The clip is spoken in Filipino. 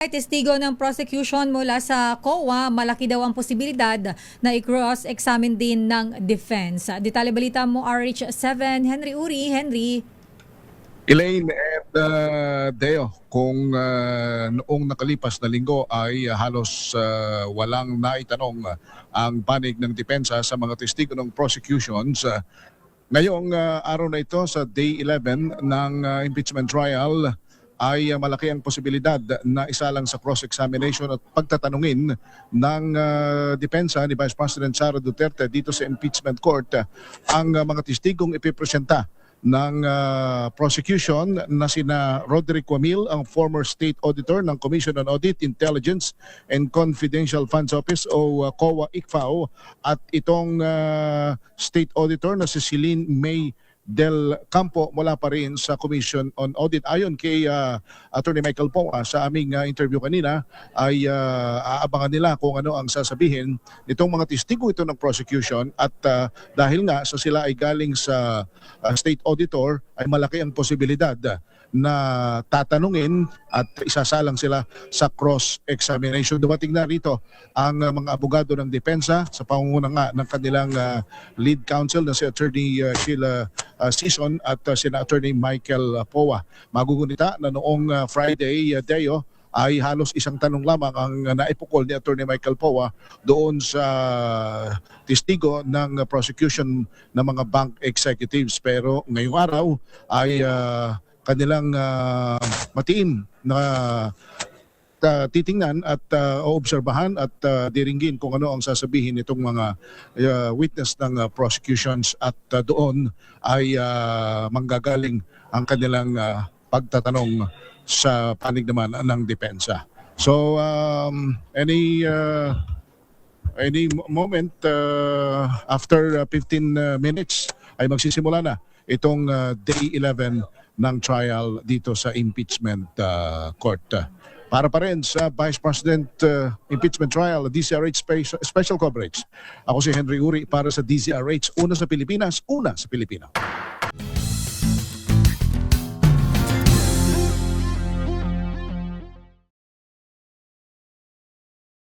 Testigo ng prosecution mula sa COA, malaki daw ang posibilidad na i-cross-examine din ng defense. Detalye balita mo, RH7, Henry Uri. Henry. Elaine at Deo, kung noong nakalipas na linggo ay halos walang naitanong ang panig ng depensa sa mga testigo ng prosecutions, ngayong araw na ito sa Day 11 ng impeachment trial ay malaki ang posibilidad na isalang sa cross-examination at pagtatanungin ng depensa ni Vice President Sara Duterte dito sa impeachment court ang mga testigong ipipresenta ng prosecution na sina Roderick Wamil, ang former state auditor ng Commission on Audit, Intelligence and Confidential Funds Office o COA-ICFAO, at itong state auditor na si Celine May Del Campo mula pa rin sa Commission on Audit. Ayon kay Attorney Michael Poa sa aming interview kanina, ay aabangan nila kung ano ang sasabihin nitong mga testigo ito ng prosecution, at dahil nga sa sila ay galing sa state auditor, ay malaki ang posibilidad na tatanungin at isasalang sila sa cross-examination. Dumating na rito ang mga abogado ng depensa sa pangunguna nga ng kanilang lead counsel na si Attorney Sheila Sison at sina Attorney Michael Poa. Magugunita na noong Friday, Deo, ay halos isang tanong lamang ang naipukol ni Attorney Michael Poa doon sa testigo ng prosecution ng mga bank executives. Pero ngayong araw ay kanilang matiin na titingnan at oobserbahan at diringgin kung ano ang sasabihin nitong mga witness ng prosecutions, at doon ay manggagaling ang kanilang pagtatanong sa panig naman ng depensa. So any moment after 15 minutes ay magsisimula na itong Day 11 ng trial dito sa impeachment court. Para pa rin sa Vice President impeachment trial, DZRH special coverage. Ako si Henry Uri para sa DZRH, una sa Pilipinas, una sa Pilipino.